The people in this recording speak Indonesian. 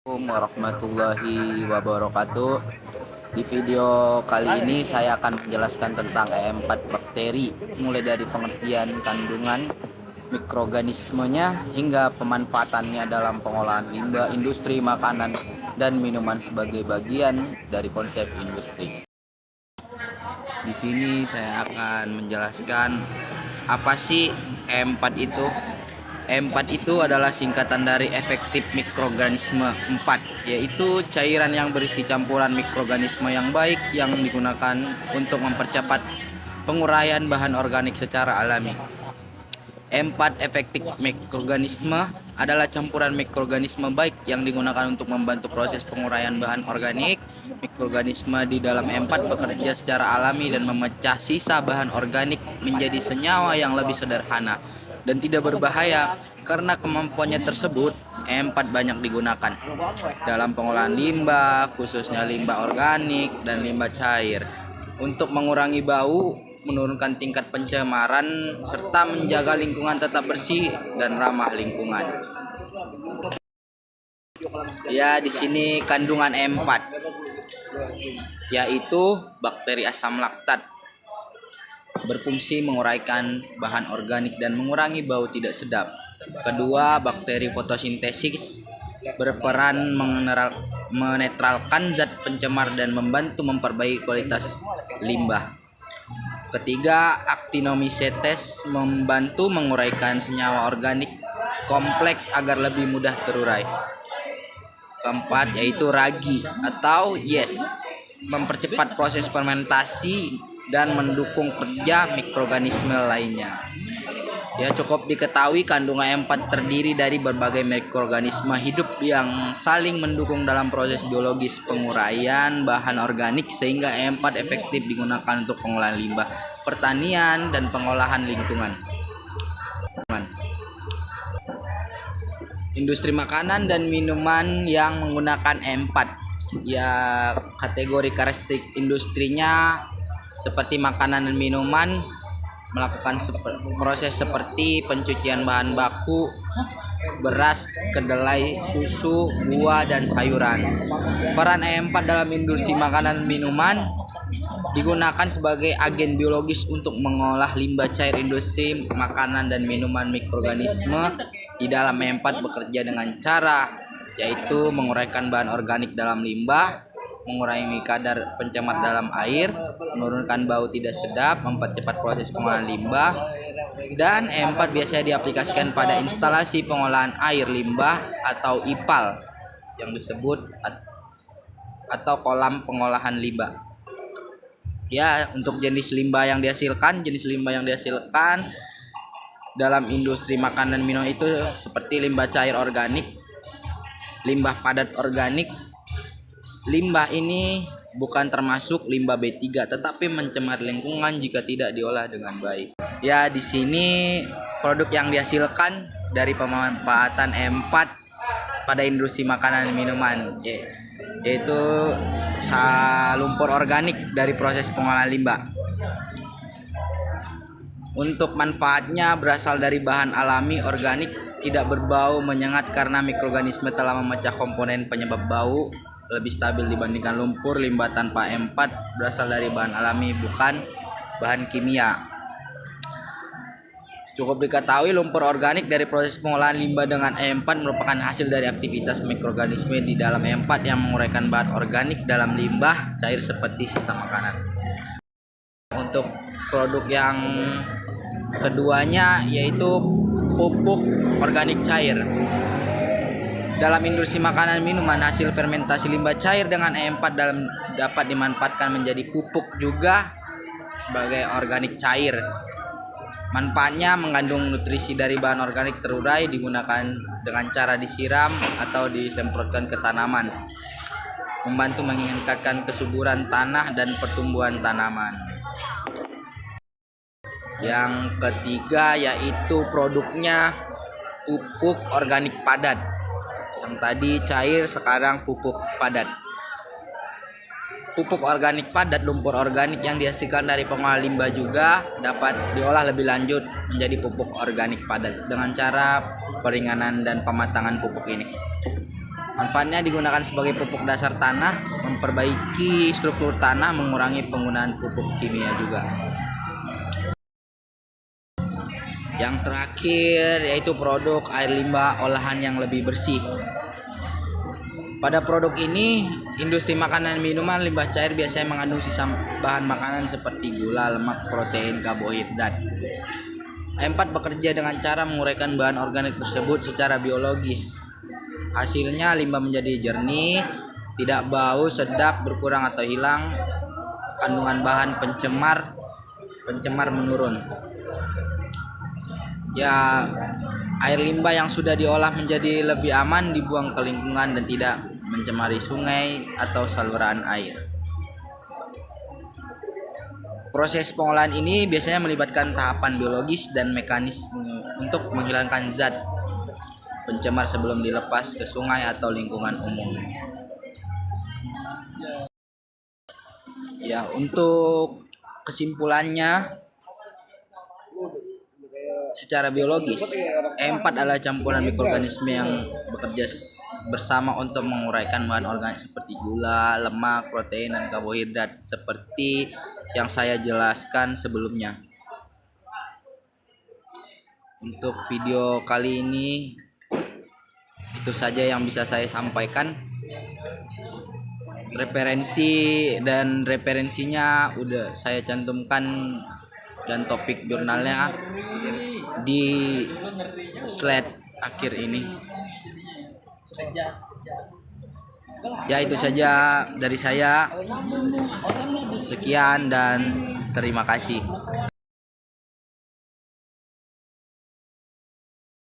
Assalamualaikum warahmatullahi wabarakatuh. Di video kali ini saya akan menjelaskan tentang E4 bakteri, mulai dari pengertian kandungan mikroorganismenya hingga pemanfaatannya dalam pengolahan limbah industri makanan dan minuman sebagai bagian dari konsep industri. Di sini saya akan menjelaskan apa sih E4 itu. E4 itu adalah singkatan dari efektif mikroorganisme 4, yaitu cairan yang berisi campuran mikroorganisme yang baik yang digunakan untuk mempercepat penguraian bahan organik secara alami. E4 efektif mikroorganisme adalah campuran mikroorganisme baik yang digunakan untuk membantu proses penguraian bahan organik. Mikroorganisme di dalam E4 bekerja secara alami dan memecah sisa bahan organik menjadi senyawa yang lebih sederhana dan tidak berbahaya. Karena kemampuannya tersebut, E4 banyak digunakan dalam pengolahan limbah, khususnya limbah organik dan limbah cair, untuk mengurangi bau, menurunkan tingkat pencemaran, serta menjaga lingkungan tetap bersih dan ramah lingkungan. Ya, di sini kandungan E4 yaitu bakteri asam laktat, berfungsi menguraikan bahan organik dan mengurangi bau tidak sedap. Kedua, bakteri fotosintesis, berperan menetralkan zat pencemar dan membantu memperbaiki kualitas limbah. Ketiga, actinomycetes, membantu menguraikan senyawa organik kompleks agar lebih mudah terurai. Keempat, yaitu ragi atau yeast, mempercepat proses fermentasi dan mendukung kerja mikroorganisme lainnya. Ya, cukup diketahui kandungan E4 terdiri dari berbagai mikroorganisme hidup yang saling mendukung dalam proses biologis penguraian bahan organik, sehingga E4 efektif digunakan untuk pengolahan limbah, pertanian, dan pengolahan lingkungan. Industri makanan dan minuman yang menggunakan E4, ya, kategori karakteristik industrinya seperti makanan dan minuman melakukan proses seperti pencucian bahan baku, beras, kedelai, susu, buah, dan sayuran. Peran E4 dalam industri makanan dan minuman digunakan sebagai agen biologis untuk mengolah limbah cair industri makanan dan minuman. Mikroorganisme di dalam E4 bekerja dengan cara yaitu menguraikan bahan organik dalam limbah, mengurangi kadar pencemar dalam air, menurunkan bau tidak sedap, mempercepat proses pengolahan limbah. Dan E4 biasanya diaplikasikan pada instalasi pengolahan air limbah atau IPAL yang disebut atau kolam pengolahan limbah. Ya, untuk jenis limbah yang dihasilkan dalam industri makanan dan minuman itu seperti limbah cair organik, limbah padat organik. Limbah ini bukan termasuk limbah B3, tetapi mencemari lingkungan jika tidak diolah dengan baik. Ya, di sini produk yang dihasilkan dari pemanfaatan E4 pada industri makanan dan minuman, yaitu lumpur organik dari proses pengolahan limbah. Untuk manfaatnya berasal dari bahan alami organik, tidak berbau menyengat karena mikroorganisme telah memecah komponen penyebab bau, lebih stabil dibandingkan lumpur. Limbah tanpa E4 berasal dari bahan alami, bukan bahan kimia. Cukup diketahui lumpur organik dari proses pengolahan limbah dengan E4 merupakan hasil dari aktivitas mikroorganisme di dalam E4 yang menguraikan bahan organik dalam limbah cair seperti sisa makanan. Untuk produk yang keduanya yaitu pupuk organik cair. Dalam industri makanan dan minuman, hasil fermentasi limbah cair dengan E4 dapat dimanfaatkan menjadi pupuk juga sebagai organik cair. Manfaatnya mengandung nutrisi dari bahan organik terurai, digunakan dengan cara disiram atau disemprotkan ke tanaman, membantu meningkatkan kesuburan tanah dan pertumbuhan tanaman. Yang ketiga yaitu produknya pupuk organik padat. Yang tadi cair, sekarang pupuk padat. Pupuk organik padat, lumpur organik yang dihasilkan dari pengolahan limbah juga dapat diolah lebih lanjut menjadi pupuk organik padat dengan cara peringanan dan pematangan pupuk ini. Manfaatnya digunakan sebagai pupuk dasar tanah, memperbaiki struktur tanah, mengurangi penggunaan pupuk kimia juga. Yang terakhir yaitu produk air limbah olahan yang lebih bersih. Pada produk ini, industri makanan dan minuman limbah cair biasanya mengandung sisa bahan makanan seperti gula, lemak, protein, karbohidrat. E4 bekerja dengan cara menguraikan bahan organik tersebut secara biologis. Hasilnya limbah menjadi jernih, tidak bau, sedap, berkurang atau hilang. Kandungan bahan pencemar menurun. Ya, air limbah yang sudah diolah menjadi lebih aman dibuang ke lingkungan dan tidak mencemari sungai atau saluran air. Proses pengolahan ini biasanya melibatkan tahapan biologis dan mekanisme untuk menghilangkan zat pencemar sebelum dilepas ke sungai atau lingkungan umum. Ya, untuk kesimpulannya, secara biologis, E4 adalah campuran mikroorganisme yang bekerja bersama untuk menguraikan bahan organik seperti gula, lemak, protein, dan karbohidrat seperti yang saya jelaskan sebelumnya. Untuk video kali ini itu saja yang bisa saya sampaikan. Referensinya udah saya cantumkan dan topik jurnalnya di slide akhir ini. Ya, itu saja dari saya. Sekian dan terima kasih.